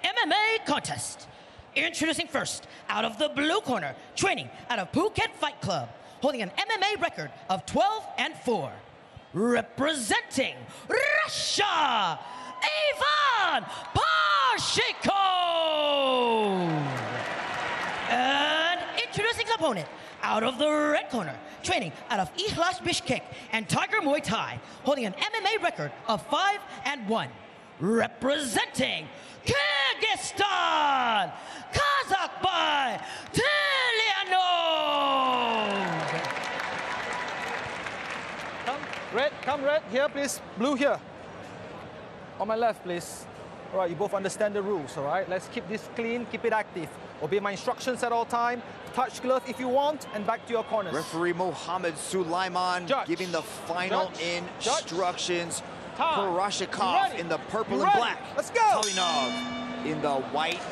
MMA contest. Introducing first, out of the blue corner, training out of Phuket Fight Club, holding an MMA record of 12-4. Representing Russia, Ivan Parshikov. And introducing his opponent, out of the red corner, training out of Ihlas Bishkek and Tiger Muay Thai, holding an MMA record of 5-1. Representing Kyrgyzstan, Казакбай Tиленov. Come red, here please, blue here. On my left please. All right, you both understand the rules, all right? Let's keep this clean, keep it active. Obey my instructions at all time. Touch glove if you want, and back to your corners. Referee Mohammed Sulaiman giving the final instructions. Parshikov in the purple and black. Let's go. Talienov in the white,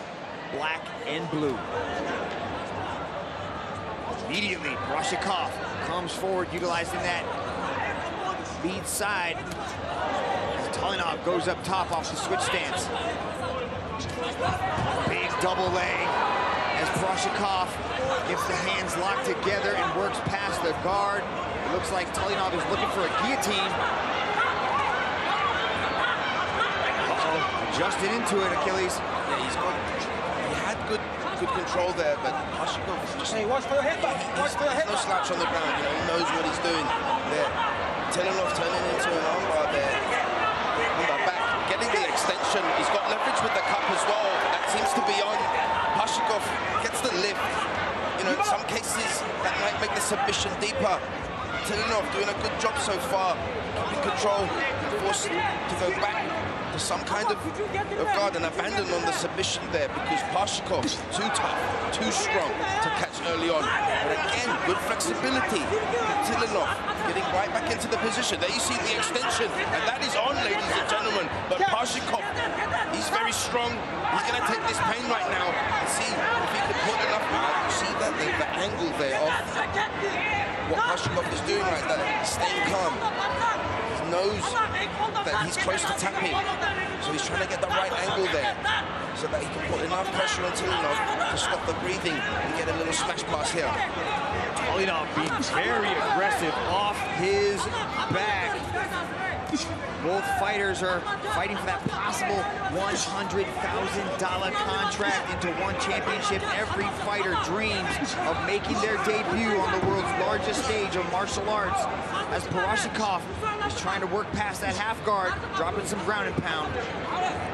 black, and blue. Immediately, Parshikov comes forward, utilizing that lead side. Talienov goes up top off the switch stance. Big double leg as Parshikov gets the hands locked together and works past the guard. It looks like Talienov is looking for a guillotine. Adjusted into it, Achilles. Yeah, he had good control there, but Parshikov is just... Hey, watch for your head back. Watch for your head no slouch on the ground, you know, he knows what he's doing there. Tilienov turning into an armbar there. On the back, getting the extension. He's got leverage with the cup as well. That seems to be on. Parshikov gets the lift. You know, in some cases, that might make the submission deeper. Tilienov doing a good job so far. Keeping control, forced to go back to some kind of guard and abandon on the submission there because Parshikov too tough, too strong to catch early on. But again, good flexibility. Tilienov getting right back into the position. There you see the extension, and that is on, ladies and gentlemen. But Parshikov, he's very strong. He's going to take this pain right now and see if he can put enough. You see that the angle there of what Parshikov is doing right there, staying calm. Knows that he's close to tapping, so he's trying to get the right angle there so that he can put enough pressure on Tilienov to stop the breathing and get a little smash pass here. Talienov being very aggressive off his back. Both fighters are fighting for that possible $100,000 contract into one championship. Every fighter dreams of making their debut on the world's largest stage of martial arts, as Parshikov is trying to work past that half guard, dropping some ground and pound.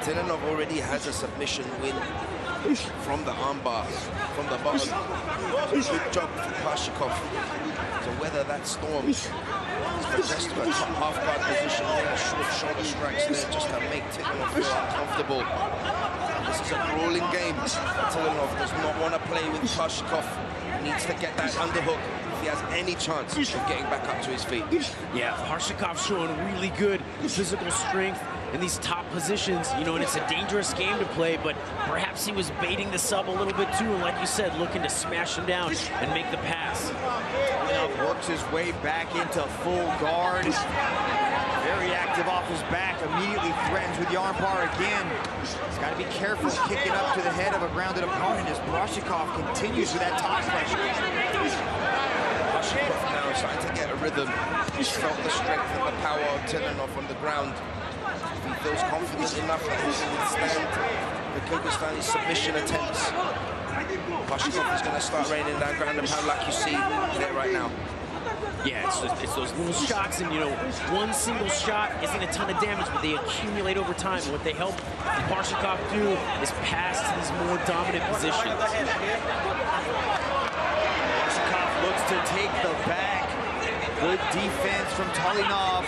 Tilienov already has a submission win from the armbar, from the bottom. Good job for Parshikov to weather that storm. He's progressed to a top half guard position there, short shoulder strikes there just to make Tilienov feel uncomfortable. This is a brawling game. Tilienov does not want to play with Parshikov. He needs to get that underhook if he has any chance of getting back up to his feet. Yeah, Parshikov showing really good physical strength in these top positions, you know, and it's a dangerous game to play, but perhaps he was baiting the sub a little bit too, and like you said, looking to smash him down and make the pass. Talienov works his way back into full guard. Very active off his back, immediately threatens with the armbar again. He's got to be careful kicking up to the head of a grounded opponent as Parshikov continues with that top pressure. Parshikov now starting to get a rhythm. He's felt the strength and the power of Tilienov on the ground. He feels confident enough that he can withstand the Kyrgyzstani submission attempts. Parshikov is going to start raining down ground and pound like you see there right now. Yeah, it's those little shots, and you know, one single shot isn't a ton of damage, but they accumulate over time. And what they help Parshikov do is pass to these more dominant positions. Parshikov looks to take the back. Good defense from Talienov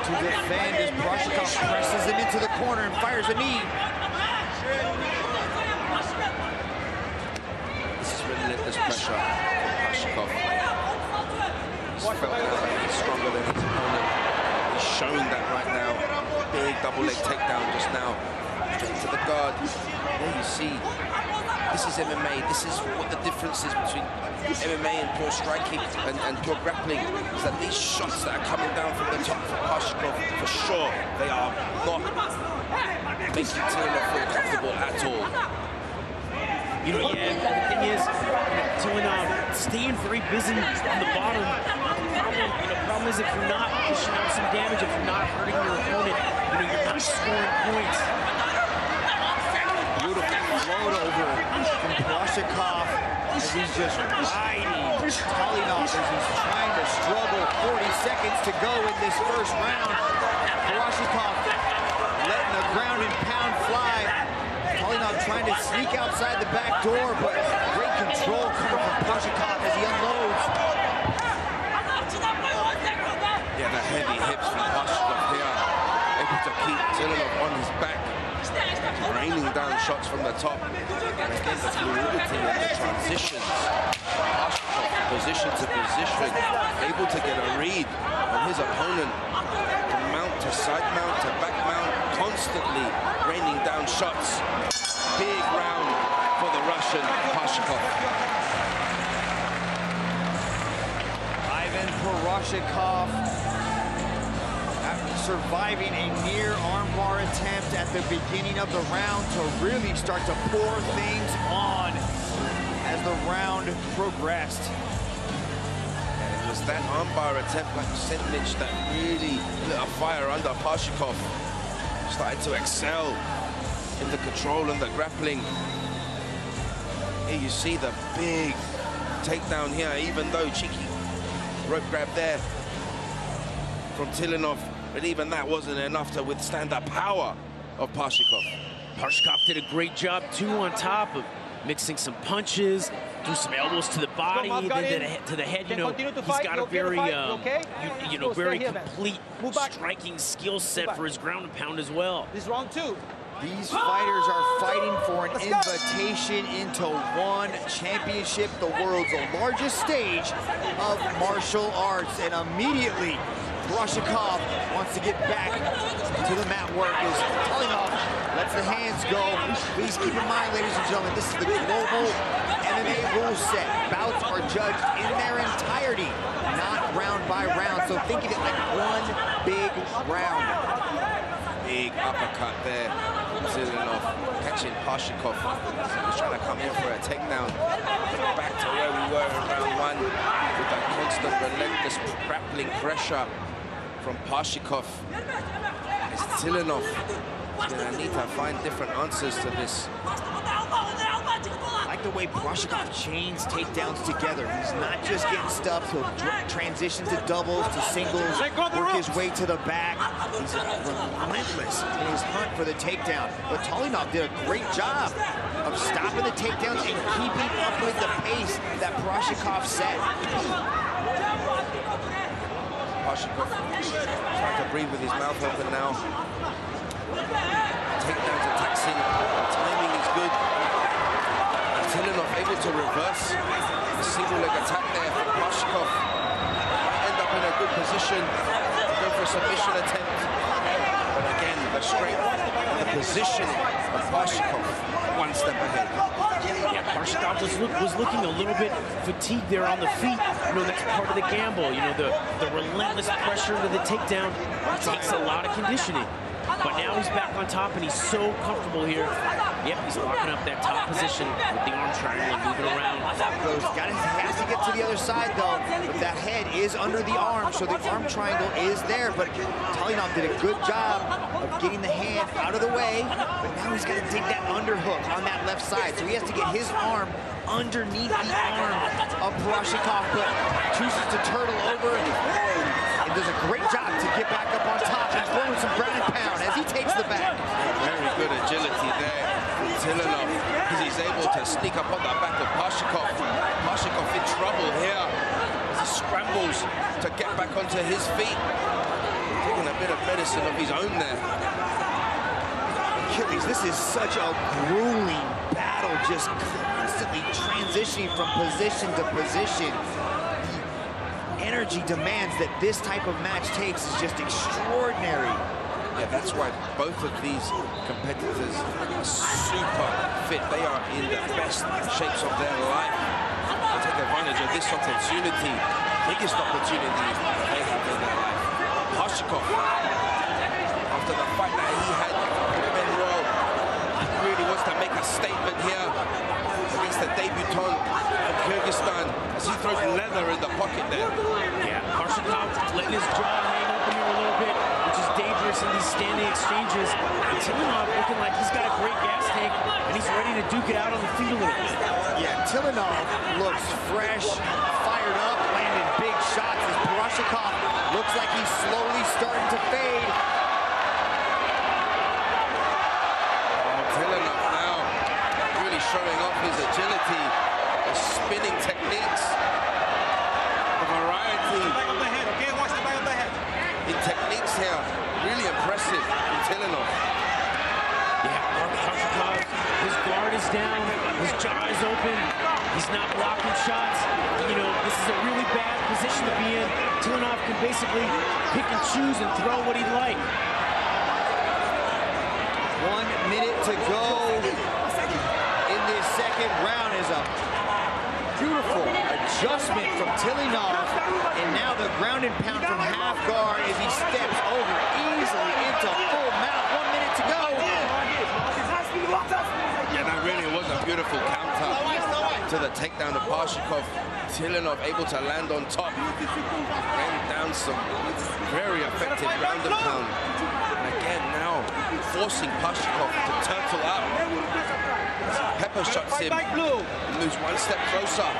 to defend as Parshikov presses him into the corner and fires a knee. This is relentless pressure from Parshikov. He's felt like he's stronger than his opponent. He's showing that right now. Big double leg takedown just now. Straight to the guard. There you see. This is MMA. This is what the difference is between MMA and pure striking and pure grappling. Is that these shots that are coming down from the top for Parshikov, for sure, they are not making Tilenov feel comfortable at all. You know, yeah, the thing is, Tilenov staying very busy on the bottom. The problem is if you're not pushing out some damage, if you're not hurting your opponent, you're not scoring points. Beautiful float over from Parshikov as he's just riding Tilenov as he's trying to struggle. 40 seconds to go in this first round. Parshikov letting the ground and pound fly. Tilenov trying to sneak outside the back door, but great control coming from Parshikov as he unloads. Yeah, the heavy hips from Parshikov here, able to keep Tilenov on his back, raining down shots from the top. And again, the fluidity and the transitions. Parshikov, position to position, able to get a read on his opponent, from mount to side mount to back mount, constantly raining down shots. Big round for the Russian Parshikov. Ivan Parshikov, after surviving a near armbar attempt at the beginning of the round, to really start to pour things on as the round progressed. And it was that armbar attempt, like you said, Mitch, that really lit a fire under Parshikov. Started to excel in the control and the grappling. Here you see the big takedown here, even though cheeky rope grab there from Tilenov, but even that wasn't enough to withstand the power of Parshikov. Parshikov did a great job, too, on top of mixing some punches, threw some elbows to the body, then to the head. He's got a very, very complete striking skill set for his ground and pound as well. This is round 2. These fighters are fighting for an invitation into one championship, the world's largest stage of martial arts. And immediately, Parshikov wants to get back to the mat work as Tilenov lets the hands go. Please keep in mind, ladies and gentlemen, this is the global MMA rule set. Bouts are judged in their entirety, not round by round. So think of it like one big round. Big uppercut there. Tilenov catching Parshikov. He's trying to come in for a takedown. Back to where we were in round 1 with that constant, relentless grappling pressure from Parshikov. As Tilenov is going to need to find different answers to this. I like the way Parshikov chains takedowns together. He's not just getting stuff, he'll transition to doubles, to singles, work his way to the back. He's relentless in his hunt for the takedown. But Tilenov did a great job of stopping the takedowns and keeping up with the pace that Parshikov set. Parshikov trying to breathe with his mouth open now. Takedowns are taxing. The timing is good. Tilenov able to reverse the single leg attack there from Parshikov. End up in a good position to go for a submission attempt. But again, the strength and the positioning of Parshikov one step ahead. Yeah, Parshikov was looking a little bit fatigued there on the feet. That's part of the gamble. The relentless pressure into the takedown takes a lot of conditioning. But now he's back on top, and he's so comfortable here. Yep, he's locking up that top position with the arm triangle and moving around. He has to get to the other side, though. But that head is under the arm, so the arm triangle is there. But Tilenov did a good job of getting the hand out of the way. But now he's got to dig that underhook on that left side. So he has to get his arm underneath the arm of Parshikov, but chooses to turtle over and does a great job to get back up on top and throw some ground and pound as he takes the back. Very good agility there from Tilenov, because he's able to sneak up on the back of Parshikov. Parshikov in trouble here as he scrambles to get back onto his feet. Taking a bit of medicine of his own there. Achilles, this is such a grueling battle, just constantly transitioning from position to position. The energy demands that this type of match takes is just extraordinary. Yeah, that's why both of these competitors are super fit. They are in the best shapes of their life. They take advantage of this opportunity, biggest opportunity they have in their life. Parshikov, after the fight that he had with Ben Royal exchanges. Tilenov looking like he's got a great gas tank, and he's ready to duke it out on the feet a little bit. Yeah, Tilenov looks fresh, fired up, landing big shots as Parshikov looks like he's slowly starting to fade. Tilenov now really showing off his agility, the spinning techniques, the variety. Back of the head, okay? Watch the back of the head. In techniques here, really impressive in Tilenov. Yeah, Parshikov, his guard is down, his jaw is open, he's not blocking shots. You know, this is a really bad position to be in. Tilenov can basically pick and choose and throw what he'd like. 1 minute to go in this second round is a beautiful adjustment from Tilenov, and now the ground and pound from half guard as he steps over easily into full mount. 1 minute to go. Yeah, that really was a beautiful counter to the takedown of Parshikov. Tilenov able to land on top, laying down some very effective ground and pound. And again now, forcing Parshikov to turtle up. Pepper shots him, moves one step closer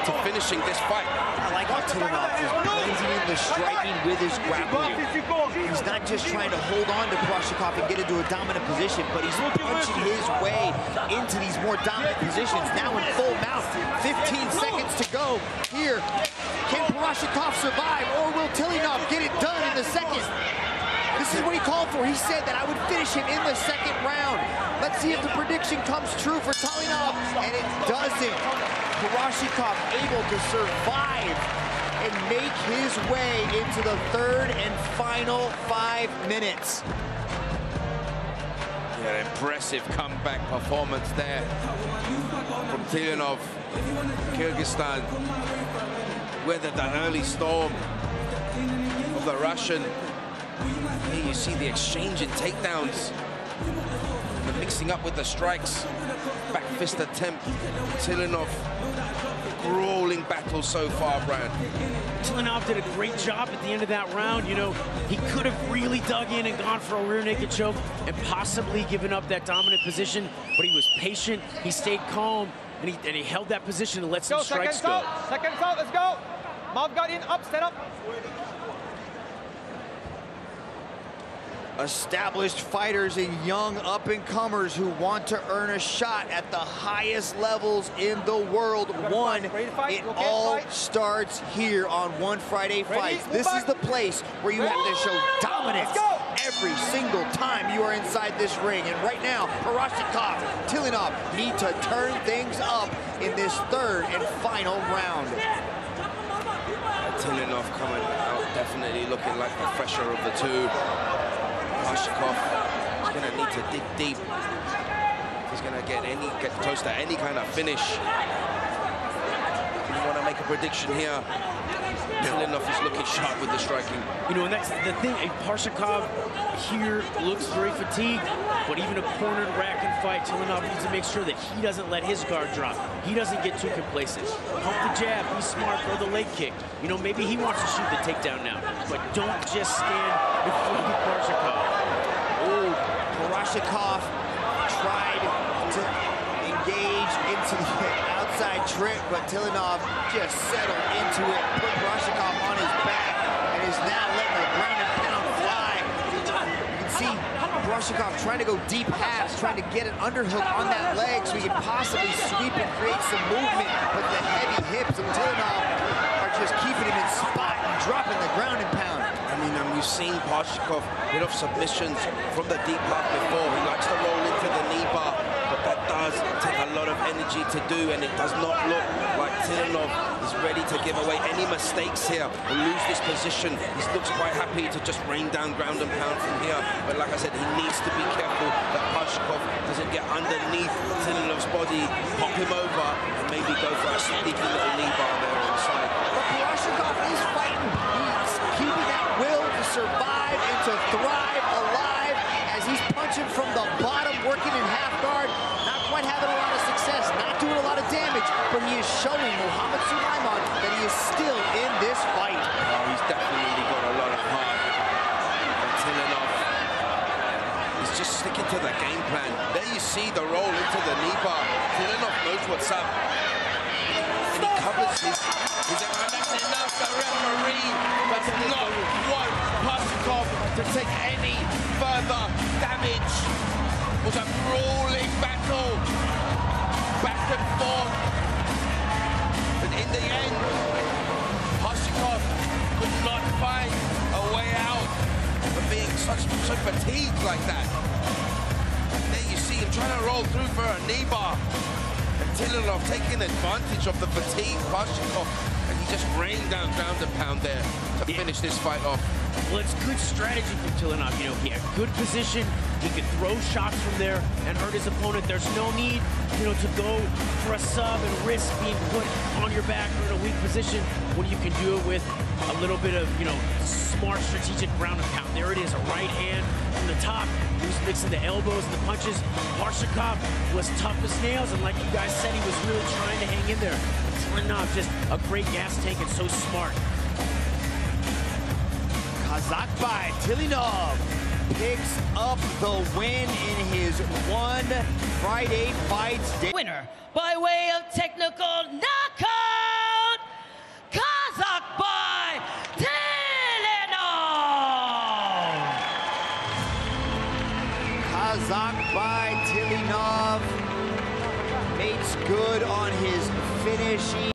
to finishing this fight. I like how Tilenov is blending in the striking with his grappling. He's not just trying to hold on to Parshikov and get into a dominant position, but he's punching his way into these more dominant positions. Now in full mount, 15 seconds to go here. Can Parshikov survive, or will Tilenov get it done in the second? This is what he called for. He said that I would finish him in the second round. Let's see if the prediction comes true for Tilenov, and it doesn't. Parshikov able to survive and make his way into the third and final 5 minutes. Yeah, impressive comeback performance there from Tilenov. Kyrgyzstan weathered an early storm of the Russian. Here you see the exchange in takedowns, the mixing up with the strikes, back fist attempt. Tilenov, grueling battle so far, Brian. Tilenov did a great job at the end of that round. You know, he could have really dug in and gone for a rear naked choke and possibly given up that dominant position, but he was patient, he stayed calm, and he held that position to let some strikes go. Second out, let's go. Mouth guard in, up, stand up. Established fighters and young up-and-comers who want to earn a shot at the highest levels in the world. It all starts here on One Friday Fights. This is the place where you have to show dominance every single time you are inside this ring. And right now, Parshikov, Tilenov need to turn things up in this third and final round. Tilenov coming out definitely looking like the fresher of the two. Parshikov is going to need to dig deep. He's going to get close to any kind of finish. You want to make a prediction here. Tilenov is looking sharp with the striking. You know, and that's the thing. Parshikov here looks very fatigued, but even a cornered rack and fight, Tilenov needs to make sure that he doesn't let his guard drop. He doesn't get too complacent. Pump the jab, be smart, throw the leg kick. You know, maybe he wants to shoot the takedown now, but don't just stand in front of Parshikov. Oh, Parshikov tried to engage into the outside trip, but Tilenov just settled into it, put Parshikov on his back, and is now letting the ground and pound fly. You can see Parshikov trying to go deep halves, trying to get an underhook on that leg so he can possibly sweep and create some movement, but the heavy hips of Tilenov are just keeping him in spot and dropping the ground and pound. I mean, you've seen Parshikov hit off submissions from the deep half before. He likes to roll into the knee bar, but that does take a lot of energy to do, and it does not look like Tilenov is ready to give away any mistakes here or lose this position. He looks quite happy to just rain down ground and pound from here, but like I said, he needs to be careful that Parshikov doesn't get underneath Tilenov's body, pop him over, and maybe go for a sneaky little knee bar there inside. But Parshikov is fighting. He's keeping that will to survive and to thrive alive as he's punching from the bottom, working in half guard, not quite having a lot of success, not doing a lot of damage, but he is showing Muhammad Sulaiman that he is still in this fight. Oh, he's definitely got a lot of heart. And into the game plan. There you see the roll into the knee bar. Tilenov knows what's up. And he covers his arm. That's enough, the referee does not want Parshikov to take any further damage. It was a brawling battle, back and forth. But in the end, Parshikov could not find a way out of being so fatigued like that. There you see him trying to roll through for a knee bar. And Tilenov taking advantage of the fatigue, Parshikov, and he just rained down ground and pound there to finish this fight off. Well, it's good strategy from Tilenov. You know, he had good position. He could throw shots from there and hurt his opponent. There's no need, you know, to go for a sub and risk being put on your back or in a weak position when you can do it with a little bit of, you know, smart strategic ground and pound. There it is, a right hand from the top. He was mixing the elbows and the punches. Parshikov was tough as nails, and like you guys said, he was really trying to hang in there. Tilenov just a great gas tank and so smart. Казакбай Тиленов picks up the win in his one Friday fights. Winner by way of technical knockout, Казакбай Tиленov. Казакбай Tиленov makes good on his finishing.